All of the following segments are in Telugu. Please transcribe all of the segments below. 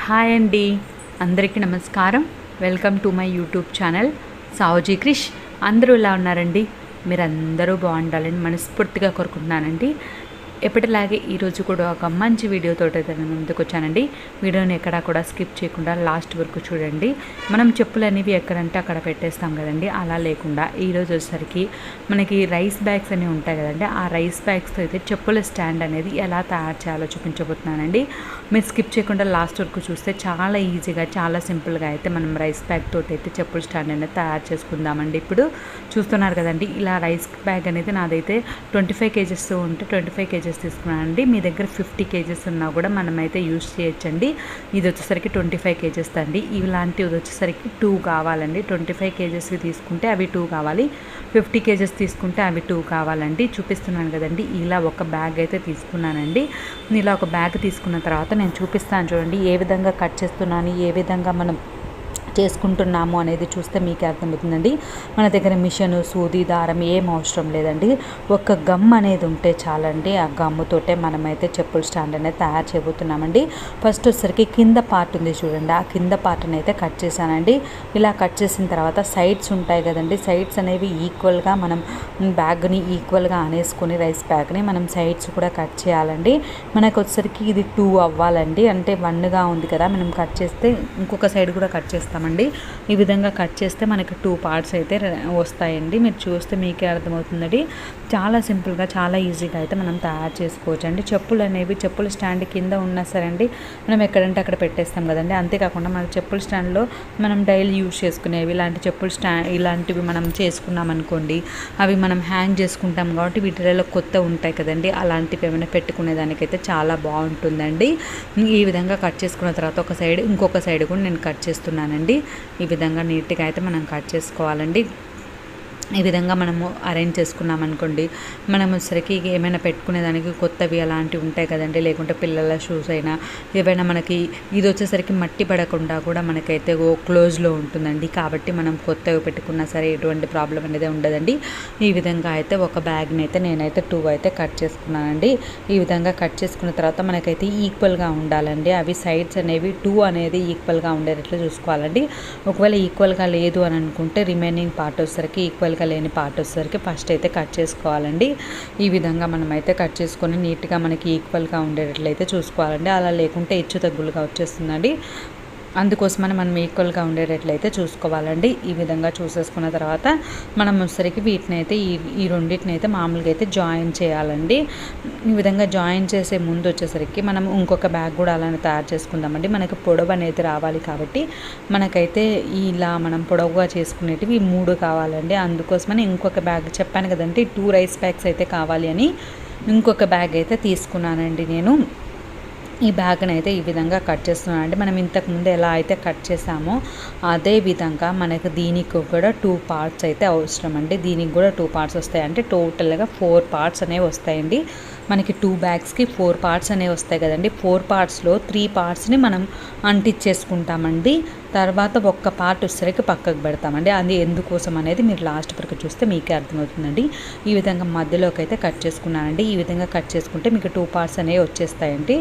హాయ్ అండి, అందరికీ నమస్కారం. Welcome to my YouTube channel Sauji Krish. అందరూ ఎలా ఉన్నారండి? మీరందరూ బాగుండాలని మనస్ఫూర్తిగా కోరుకుంటున్నానండి. ఎప్పటిలాగే ఈరోజు కూడా ఒక మంచి వీడియోతో అయితే నేను ముందుకు వచ్చానండి. వీడియోని ఎక్కడా కూడా స్కిప్ చేయకుండా లాస్ట్ వరకు చూడండి. మనం చెప్పులు అనేవి ఎక్కడంటే అక్కడ పెట్టేస్తాం కదండి, అలా లేకుండా ఈరోజు వచ్చేసరికి మనకి రైస్ బ్యాగ్స్ అనేవి ఉంటాయి కదండి, ఆ రైస్ బ్యాగ్స్తో అయితే చెప్పుల స్టాండ్ అనేది ఎలా తయారు చేయాలో చూపించబోతున్నానండి. మీరు స్కిప్ చేయకుండా లాస్ట్ వరకు చూస్తే చాలా ఈజీగా, చాలా సింపుల్గా అయితే మనం రైస్ బ్యాగ్ తోటి అయితే చెప్పుల స్టాండ్ అనేది తయారు చేసుకుందామండి. ఇప్పుడు చూస్తున్నారు కదండి, ఇలా రైస్ బ్యాగ్ అనేది నాదైతే 25 kgs ఉంటే 25 kgs తీసుకున్నానండి. మీ దగ్గర 50 kgs ఉన్నా కూడా మనమైతే యూజ్ చేయొచ్చండి. ఇది వచ్చేసరికి 25 kgs అండి. ఇలాంటివి వచ్చేసరికి 2 కావాలండి. 25 kgs తీసుకుంటే అవి 2 కావాలి, 50 kgs తీసుకుంటే అవి 2 కావాలండి. చూపిస్తున్నాను కదండి, ఇలా ఒక బ్యాగ్ అయితే తీసుకున్నానండి. ఇలా ఒక బ్యాగ్ తీసుకున్న తర్వాత నేను చూపిస్తాను చూడండి, ఏ విధంగా కట్ చేస్తున్నాను, ఏ విధంగా మనం చేసుకుంటున్నాము అనేది చూస్తే మీకే అర్థమవుతుందండి. మన దగ్గర మిషన్, సూది, దారం ఏం అవసరం లేదండి. ఒక గమ్ అనేది ఉంటే చాలండి. ఆ గమ్ముతోటే మనమైతే చెప్పుల స్టాండ్ అనేది తయారు చేయబోతున్నామండి. ఫస్ట్ వచ్చేసరికి కింద పార్ట్ ఉంది చూడండి, ఆ కింద పార్ట్ని అయితే కట్ చేశానండి. ఇలా కట్ చేసిన తర్వాత సైడ్స్ ఉంటాయి కదండి, సైడ్స్ అనేవి ఈక్వల్గా మనం బ్యాగ్ని ఈక్వల్గా అనేసుకొని రైస్ బ్యాగ్ని మనం సైడ్స్ కూడా కట్ చేయాలండి. మనకు వచ్చేసరికి ఇది 2 అవ్వాలండి. అంటే 1గా ఉంది కదా, మనం కట్ చేస్తే ఇంకొక సైడ్ కూడా కట్ చేస్తాం. ఈ విధంగా కట్ చేస్తే మనకి 2 పార్ట్స్ అయితే వస్తాయండి. మీరు చూస్తే మీకే అర్థమవుతుందండి. చాలా సింపుల్గా, చాలా ఈజీగా అయితే మనం తయారు చేసుకోవచ్చు అండి. చెప్పులు అనేవి చెప్పుల స్టాండ్ కింద ఉన్నా సరే అండి, మనం ఎక్కడంటే అక్కడ పెట్టేస్తాం కదండి. అంతేకాకుండా మన చెప్పుల స్టాండ్లో మనం డైలీ యూజ్ చేసుకునేవి ఇలాంటి చెప్పుల స్టాండ్ ఇలాంటివి మనం చేసుకున్నాం అనుకోండి, అవి మనం హ్యాంగ్ చేసుకుంటాం కాబట్టి వీటిలో కొత్త ఉంటాయి కదండి, అలాంటివి ఏమైనా పెట్టుకునే దానికైతే చాలా బాగుంటుందండి. ఈ విధంగా కట్ చేసుకున్న తర్వాత ఒక సైడ్ ఇంకొక సైడ్ కూడా నేను కట్ చేస్తున్నానండి. ఈ విధంగా నీట్గా అయితే మనం కట్ చేసుకోవాలండి. ఈ విధంగా మనము అరేంజ్ చేసుకున్నాం అనుకోండి, మనం వచ్చరికి ఏమైనా పెట్టుకునేదానికి కొత్తవి అలాంటివి ఉంటాయి కదండి, లేకుంటే పిల్లల షూస్ అయినా ఏవైనా మనకి ఇది వచ్చేసరికి మట్టి పడకుండా కూడా మనకైతే క్లోజ్లో ఉంటుందండి. కాబట్టి మనం కొత్తవి పెట్టుకున్నా సరే ఎటువంటి ప్రాబ్లం అనేది ఉండదండి. ఈ విధంగా అయితే ఒక బ్యాగ్ని అయితే నేనైతే 2 అయితే కట్ చేసుకున్నానండి. ఈ విధంగా కట్ చేసుకున్న తర్వాత మనకైతే ఈక్వల్గా ఉండాలండి. అవి సైడ్స్ అనేవి 2 అనేది ఈక్వల్గా ఉండేటట్లు చూసుకోవాలండి. ఒకవేళ ఈక్వల్గా లేదు అని అనుకుంటే రిమైనింగ్ పార్ట్ వచ్చేసరికి ఈక్వల్గా లేని పార్ట్ వచ్చేసరికి ఫస్ట్ అయితే కట్ చేసుకోవాలండి. ఈ విధంగా మనమైతే కట్ చేసుకొని నీట్గా మనకి ఈక్వల్గా ఉండేటట్లయితే చూసుకోవాలండి. అలా లేకుంటే హెచ్చు తగ్గులుగా వచ్చేస్తుందండి. అందుకోసమని మనం ఈక్వల్గా ఉండేటట్లయితే చూసుకోవాలండి. ఈ విధంగా చూసేసుకున్న తర్వాత మనం వచ్చేసరికి వీటిని అయితే ఈ రెండింటిని అయితే మామూలుగా అయితే జాయిన్ చేయాలండి. ఈ విధంగా జాయిన్ చేసే ముందు వచ్చేసరికి మనం ఇంకొక బ్యాగ్ కూడా అలానే తయారు చేసుకుందామండి. మనకి పొడవు అనేది రావాలి కాబట్టి మనకైతే ఇలా మనం పొడవుగా చేసుకునేటివి 3 కావాలండి. అందుకోసమని ఇంకొక బ్యాగ్ చెప్పాను కదండి, 2 రైస్ బ్యాగ్స్ అయితే కావాలి అని ఇంకొక బ్యాగ్ అయితే తీసుకున్నానండి నేను. ఈ బ్యాగ్ని అయితే ఈ విధంగా కట్ చేస్తున్నానండి. మనం ఇంతకుముందు ఎలా అయితే కట్ చేసామో అదే విధంగా మనకు దీనికి కూడా 2 పార్ట్స్ అయితే అవసరం అండి. దీనికి కూడా 2 పార్ట్స్ వస్తాయి, అంటే టోటల్గా 4 పార్ట్స్ అనేవి వస్తాయండి. మనకి 2 బ్యాగ్స్కి 4 పార్ట్స్ అనేవి వస్తాయి కదండి. 4 పార్ట్స్లో 3 పార్ట్స్ని మనం అంటించేసుకుంటామండి. తర్వాత ఒక్క పార్ట్ వచ్చేసరికి పక్కకు పెడతామండి. అది ఎందుకోసం అనేది మీరు లాస్ట్ వరకు చూస్తే మీకే అర్థమవుతుందండి. ఈ విధంగా మధ్యలోకి అయితే కట్ చేసుకున్నానండి. ఈ విధంగా కట్ చేసుకుంటే మీకు 2 పార్ట్స్ అనేవి వచ్చేస్తాయండి.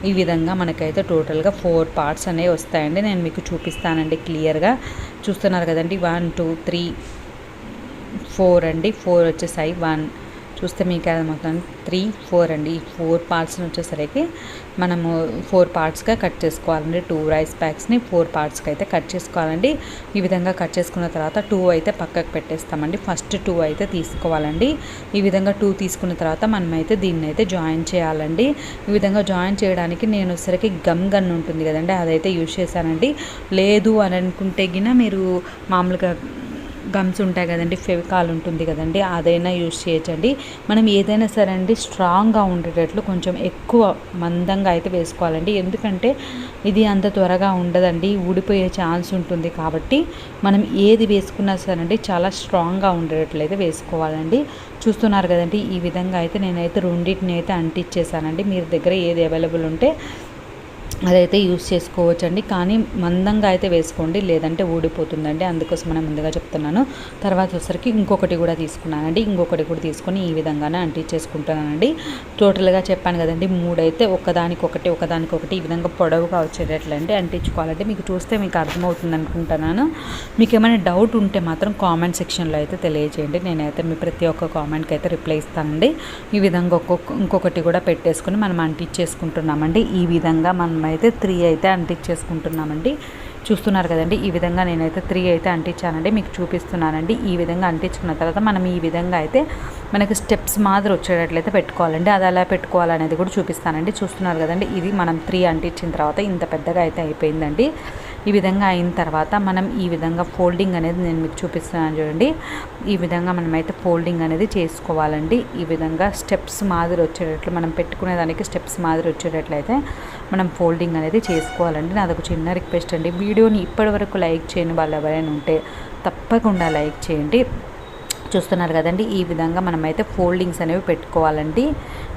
ఈ విధంగా మనకైతే టోటల్గా 4 పార్ట్స్ అనేవి వస్తాయండి. నేను మీకు చూపిస్తానండి క్లియర్గా. చూస్తున్నారు కదండి, 1 2 3 4 అండి. 4 వచ్చేసాయి. 1 చూస్తే మీకు అర్థమవుతుంది, 3 4 అండి. ఈ 4 పార్ట్స్ని వచ్చేసరికి మనము 4 పార్ట్స్గా కట్ చేసుకోవాలండి. 2 రైస్ బ్యాగ్స్ని 4 పార్ట్స్కి అయితే కట్ చేసుకోవాలండి. ఈ విధంగా కట్ చేసుకున్న తర్వాత 2 అయితే పక్కకు పెట్టేస్తామండి. ఫస్ట్ 2 అయితే తీసుకోవాలండి. ఈ విధంగా 2 తీసుకున్న తర్వాత మనమైతే దీన్ని అయితే జాయిన్ చేయాలండి. ఈ విధంగా జాయిన్ చేయడానికి నేను వచ్చేసరికి గన్ ఉంటుంది కదండి, అదైతే యూజ్ చేశానండి. లేదు అని అనుకుంటే గిన మీరు మామూలుగా గమ్స్ ఉంటాయి కదండి, ఫెవికాల్ ఉంటుంది కదండి, అదైనా యూజ్ చేయొచ్చండి. మనం ఏదైనా సరే అండి స్ట్రాంగ్గా ఉండేటట్లు కొంచెం ఎక్కువ మందంగా అయితే వేసుకోవాలండి. ఎందుకంటే ఇది అంత త్వరగా ఉండదండి, ఊడిపోయే ఛాన్స్ ఉంటుంది. కాబట్టి మనం ఏది వేసుకున్నా సరే అండి చాలా స్ట్రాంగ్గా ఉండేటట్లు అయితే వేసుకోవాలండి. చూస్తున్నారు కదండి, ఈ విధంగా అయితే నేనైతే రెండింటిని అయితే అంటించేసానండి. మీరు దగ్గర ఏది అవైలబుల్ ఉంటే అదైతే యూస్ చేసుకోవచ్చండి. కానీ మందంగా అయితే వేసుకోండి, లేదంటే ఊడిపోతుందండి. అందుకోసం మనం ముందుగా చెప్తున్నాను. తర్వాత వచ్చరికి ఇంకొకటి కూడా తీసుకున్నానండి. ఇంకొకటి కూడా తీసుకొని ఈ విధంగానే అంటించేసుకుంటున్నానండి. టోటల్గా చెప్పాను కదండి, 3 అయితే ఒకదానికొకటి ఈ విధంగా పొడవుగా వచ్చేటట్లండి అంటించుకోవాలంటే. మీకు చూస్తే మీకు అర్థమవుతుంది అనుకుంటున్నాను. మీకు ఏమైనా డౌట్ ఉంటే మాత్రం కామెంట్ సెక్షన్లో అయితే తెలియజేయండి. నేనైతే మీ ప్రతి ఒక్క కామెంట్కి అయితే రిప్లై ఇస్తానండి. ఈ విధంగా ఇంకొకటి కూడా పెట్టేసుకొని మనం అంటించేసుకుంటున్నామండి. ఈ విధంగా మనం అయితే 3 అయితే అంటించేసుకుంటున్నామండి. చూస్తున్నారు కదండి, ఈ విధంగా నేనైతే 3 అయితే అంటించానండి, మీకు చూపిస్తున్నానండి. ఈ విధంగా అంటించుకున్న తర్వాత మనం ఈ విధంగా అయితే మనకి స్టెప్స్ మాదిరి వచ్చేటట్లయితే పెట్టుకోవాలండి. అది ఎలా పెట్టుకోవాలనేది కూడా చూపిస్తానండి. చూస్తున్నారు కదండి, ఇది మనం 3 అంటించిన తర్వాత ఇంత పెద్దగా అయితే అయిపోయిందండి. ఈ విధంగా అయిన తర్వాత మనం ఈ విధంగా ఫోల్డింగ్ అనేది నేను మీకు చూపిస్తున్నాను చూడండి. ఈ విధంగా మనమైతే ఫోల్డింగ్ అనేది చేసుకోవాలండి. ఈ విధంగా స్టెప్స్ మాదిరి వచ్చేటట్లు మనం పెట్టుకునేదానికి స్టెప్స్ మాదిరి వచ్చేటట్లయితే మనం ఫోల్డింగ్ అనేది చేసుకోవాలండి. నాదొక చిన్న రిక్వెస్ట్ అండి, వీడియోని ఇప్పటివరకు లైక్ చేయని వాళ్ళు ఎవరైనా ఉంటే తప్పకుండా లైక్ చేయండి. చూస్తున్నారు కదండి, ఈ విధంగా మనమైతే ఫోల్డింగ్స్ అనేవి పెట్టుకోవాలండి.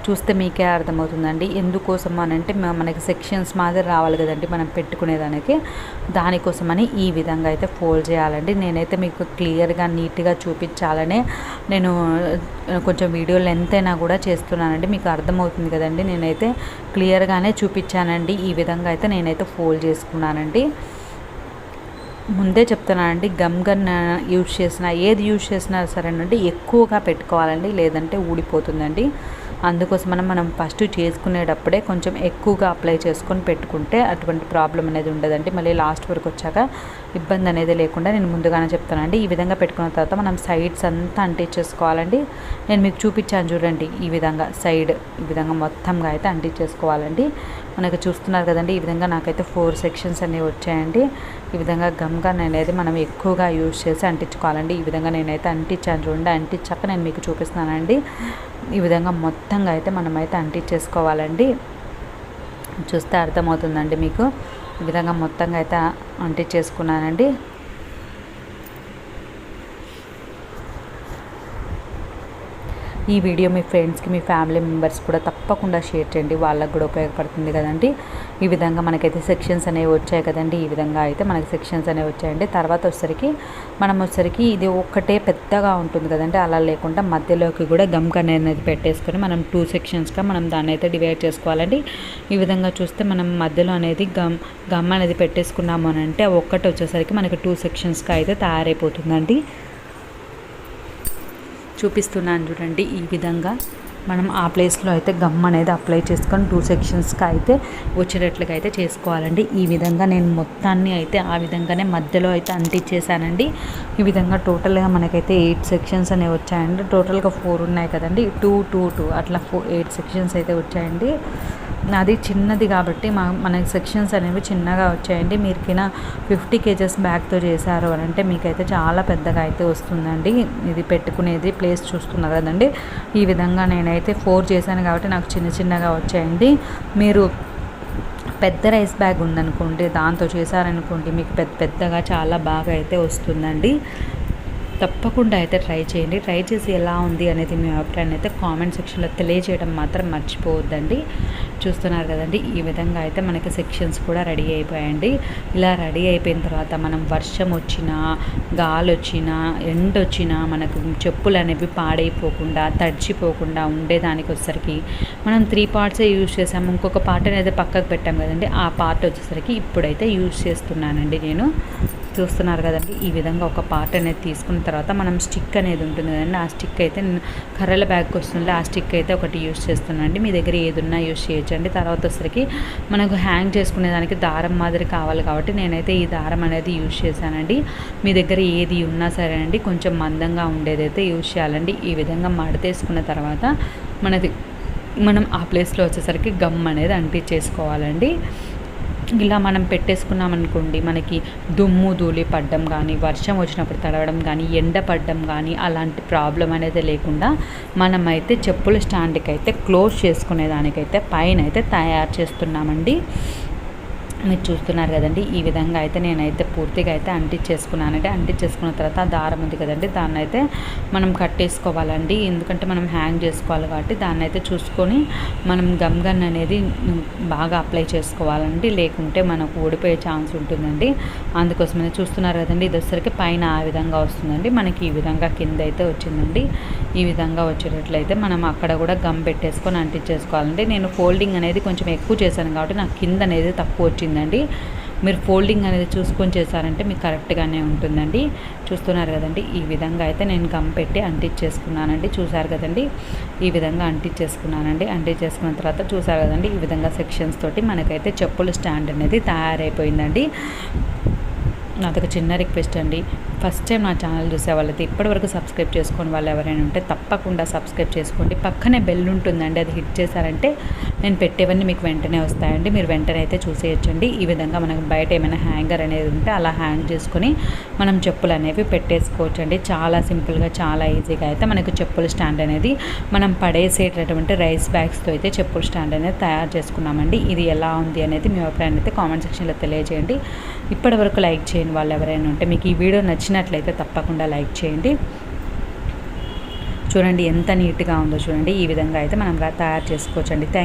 చూస్తే మీకే అర్థమవుతుందండి. ఎందుకోసం అని అంటే మనకి సెక్షన్స్ మాదిరి రావాలి కదండి మనం పెట్టుకునేదానికి, దానికోసమని ఈ విధంగా అయితే ఫోల్డ్ చేయాలండి. నేనైతే మీకు క్లియర్గా నీట్గా చూపించాలనే నేను కొంచెం వీడియో లెంత్ అయినా కూడా చేస్తున్నానండి. మీకు అర్థమవుతుంది కదండి, నేనైతే క్లియర్గానే చూపించానండి. ఈ విధంగా అయితే నేనైతే ఫోల్డ్ చేసుకున్నానండి. ముందే చెప్తున్నానండి, గమ్ గన్ యూజ్ చేసినా ఏది యూజ్ చేసినా సరేనండి ఎక్కువగా పెట్టుకోవాలండి, లేదంటే ఊడిపోతుందండి. అందుకోసం మనం ఫస్ట్ చేసుకునేటప్పుడే కొంచెం ఎక్కువగా అప్లై చేసుకొని పెట్టుకుంటే అటువంటి ప్రాబ్లం అనేది ఉండదండి. మళ్ళీ లాస్ట్ వరకు వచ్చాక ఇబ్బంది అనేది లేకుండా నేను ముందుగానే చెప్తానండి. ఈ విధంగా పెట్టుకున్న తర్వాత మనం సైడ్స్ అంతా అంటించేసుకోవాలండి. నేను మీకు చూపించాను చూడండి, ఈ విధంగా సైడ్ ఈ విధంగా మొత్తంగా అయితే అంటించేసుకోవాలండి. మనకు చూస్తున్నారు కదండి, ఈ విధంగా నాకైతే 4 సెక్షన్స్ అనేవి వచ్చాయండి. ఈ విధంగా గమ్ గన్ అనేది మనం ఎక్కువగా యూజ్ చేసి అంటించుకోవాలండి. ఈ విధంగా నేనైతే అంటించాను చూడండి. అంటించాక నేను మీకు చూపిస్తున్నానండి. ఈ విధంగా మొత్తంగా అయితే మనమైతే అంటించేసుకోవాలండి. చూస్తే అర్థమవుతుందండి మీకు. ఈ విధంగా మొత్తంగా అయితే అంటించేసుకున్నానండి. ఈ వీడియో మీ ఫ్రెండ్స్కి, మీ ఫ్యామిలీ మెంబర్స్ కూడా తప్పకుండా షేర్ చేయండి, వాళ్ళకు కూడా ఉపయోగపడుతుంది కదండి. ఈ విధంగా మనకైతే సెక్షన్స్ అనేవి వచ్చాయి కదండి. ఈ విధంగా అయితే మనకి సెక్షన్స్ అనేవి వచ్చాయండి. తర్వాత వచ్చేసరికి ఇది ఒక్కటే పెద్దగా ఉంటుంది కదండి, అలా లేకుండా మధ్యలోకి కూడా గమ్ గన్ అనేది పెట్టేసుకొని మనం 2 సెక్షన్స్గా మనం దాన్ని అయితే డివైడ్ చేసుకోవాలండి. ఈ విధంగా చూస్తే మనం మధ్యలో అనేది గమ్ అనేది పెట్టేసుకున్నాము అని అంటే ఒక్కటి వచ్చేసరికి మనకి 2 సెక్షన్స్గా అయితే తయారైపోతుందండి. చూపిస్తున్నాను చూడండి. ఈ విధంగా మనం ఆ ప్లేస్లో అయితే గమ్ అనేది అప్లై చేసుకొని 2 సెక్షన్స్కి అయితే వచ్చేటట్లుగా అయితే చేసుకోవాలండి. ఈ విధంగా నేను మొత్తాన్ని అయితే ఆ విధంగానే మధ్యలో అయితే అంటించేసానండి. ఈ విధంగా టోటల్గా మనకైతే 8 సెక్షన్స్ అనేవి వచ్చాయండి. టోటల్గా 4 ఉన్నాయి కదండి, 2 2 2 అట్లా 8 సెక్షన్స్ అయితే వచ్చాయండి. అది చిన్నది కాబట్టి మనకి సెక్షన్స్ అనేవి చిన్నగా వచ్చాయండి. మీరుకినా 50 kgs బ్యాగ్తో చేశారు అని అంటే మీకైతే చాలా పెద్దగా అయితే వస్తుందండి. ఇది పెట్టుకునేది ప్లేస్ చూస్తున్నారు కదండి. ఈ విధంగా నేనైతే 4 చేశాను కాబట్టి నాకు చిన్నగా వచ్చాయండి. మీరు పెద్ద రైస్ బ్యాగ్ ఉందనుకోండి, దాంతో చేశారనుకోండి, మీకు పెద్దగా చాలా బాగా అయితే వస్తుందండి. తప్పకుండా అయితే ట్రై చేయండి. ట్రై చేసి ఎలా ఉంది అనేది మీ అభిప్రాయాన్ని అయితే కామెంట్ సెక్షన్లో తెలియజేయడం మాత్రం మర్చిపోవద్దండి. చూస్తున్నారు కదండి, ఈ విధంగా అయితే మనకి సెక్షన్స్ కూడా రెడీ అయిపోయాయండి. ఇలా రెడీ అయిపోయిన తర్వాత మనం వర్షం వచ్చినా, గాలి వచ్చినా, ఎండ వచ్చినా మనకు చెప్పులు అనేవి పాడైపోకుండా, తడిచిపోకుండా ఉండేదానికి వచ్చేసరికి మనం 3 పార్ట్సే యూజ్ చేసాము. ఇంకొక పార్ట్ అనేది పక్కకు పెట్టాం కదండి, ఆ పార్ట్ వచ్చేసరికి ఇప్పుడైతే యూజ్ చేస్తున్నానండి నేను. చూస్తున్నారు కదండి, ఈ విధంగా ఒక పార్ట్ అనేది తీసుకున్న తర్వాత మనం స్టిక్ అనేది ఉంటుంది కదండి, ఆ స్టిక్ అయితే నేను కర్రల బ్యాగ్కి వస్తుంది, ఆ స్టిక్ అయితే ఒకటి యూజ్ చేస్తున్నాను అండి. మీ దగ్గర ఏది ఉన్నా యూజ్ చేయొచ్చండి. తర్వాత వచ్చేసరికి మనకు హ్యాంగ్ చేసుకునేదానికి దారం మాదిరి కావాలి కాబట్టి నేనైతే ఈ దారం అనేది యూజ్ చేశానండి. మీ దగ్గర ఏది ఉన్నా సరేనండి, కొంచెం మందంగా ఉండేదైతే యూజ్ చేయాలండి. ఈ విధంగా మడతేసుకున్న తర్వాత మనం ఆ ప్లేస్లో వచ్చేసరికి గమ్ అనేది అంటించేసుకోవాలండి. ఇలా మనం పెట్టేసుకున్నామనుకోండి, మనకి దుమ్ము ధూళి పడ్డం కానీ, వర్షం వచ్చినప్పుడు తడవడం కానీ, ఎండ పడ్డం కానీ అలాంటి ప్రాబ్లం అనేది లేకుండా మనమైతే చెప్పుల స్టాండ్కి అయితే క్లోజ్ చేసుకునేదానికైతే పైన అయితే తయారు చేస్తున్నామండి. మీరు చూస్తున్నారు కదండి, ఈ విధంగా అయితే నేనైతే పూర్తిగా అయితే అంటించేసుకున్నానండి. అంటించేసుకున్న తర్వాత ఆ దారం ఉంది కదండి, దాన్ని అయితే మనం కట్టేసుకోవాలండి. ఎందుకంటే మనం హ్యాంగ్ చేసుకోవాలి కాబట్టి దాన్ని అయితే చూసుకొని మనం గమ్ గన్ అనేది బాగా అప్లై చేసుకోవాలండి, లేకుంటే మనకు ఊడిపోయే ఛాన్స్ ఉంటుందండి. అందుకోసమని చూస్తున్నారు కదండి, ఇది వచ్చేసరికి పైన ఆ విధంగా వస్తుందండి, మనకి ఈ విధంగా కింద అయితే వచ్చిందండి. ఈ విధంగా వచ్చేటట్లయితే మనం అక్కడ కూడా గమ్ పెట్టేసుకొని అంటించేసుకోవాలండి. నేను ఫోల్డింగ్ అనేది కొంచెం ఎక్కువ చేశాను కాబట్టి నాకు కింద అనేది తక్కువ వచ్చిందండి. మీరు ఫోల్డింగ్ అనేది చూసుకొని చేశారంటే మీకు కరెక్ట్గానే ఉంటుందండి. చూస్తున్నారు కదండి, ఈ విధంగా అయితే నేను గమ్ పెట్టి అంటించేసుకున్నానండి. చూసారు కదండి, ఈ విధంగా అంటించేసుకున్నానండి. అంటించేసుకున్న తర్వాత చూసారు కదండి, ఈ విధంగా సెక్షన్స్ తోటి మనకైతే చెప్పుల స్టాండ్ అనేది తయారైపోయిందండి. నాదొక చిన్న రిక్వెస్ట్ అండి, ఫస్ట్ టైం నా ఛానల్ చూసే వాళ్ళైతే ఇప్పటివరకు సబ్స్క్రైబ్ చేసుకొని వాళ్ళు ఎవరైనా ఉంటే తప్పకుండా సబ్స్క్రైబ్ చేసుకోండి. పక్కనే బెల్ ఉంటుందండి, అది హిట్ చేశారంటే నేను పెట్టేవన్నీ మీకు వెంటనే వస్తాయండి. మీరు వెంటనే అయితే చూసేయచ్చండి. ఈ విధంగా మనకు బయట ఏమైనా హ్యాంగర్ అనేది ఉంటే అలా హ్యాంగ్ చేసుకొని మనం చెప్పులు అనేవి పెట్టేసుకోవచ్చండి. చాలా సింపుల్గా, చాలా ఈజీగా అయితే మనకు చెప్పుల స్టాండ్ అనేది మనం పడేసేటటువంటి రైస్ బ్యాగ్స్తో అయితే చెప్పుల స్టాండ్ అనేది తయారు చేసుకున్నామండి. ఇది ఎలా ఉంది అనేది మీ అభిప్రాయాన్ని అయితే కామెంట్ సెక్షన్లో తెలియజేయండి. ఇప్పటివరకు లైక్ చేయండి వాళ్ళు ఎవరైనా ఉంటే. మీకు ఈ వీడియో నచ్చినట్లయితే తప్పకుండా లైక్ చేయండి. చూడండి ఎంత నీట్గా ఉందో చూడండి. ఈ విధంగా అయితే మనం తయారు చేసుకోవచ్చండి. థ్యాంక్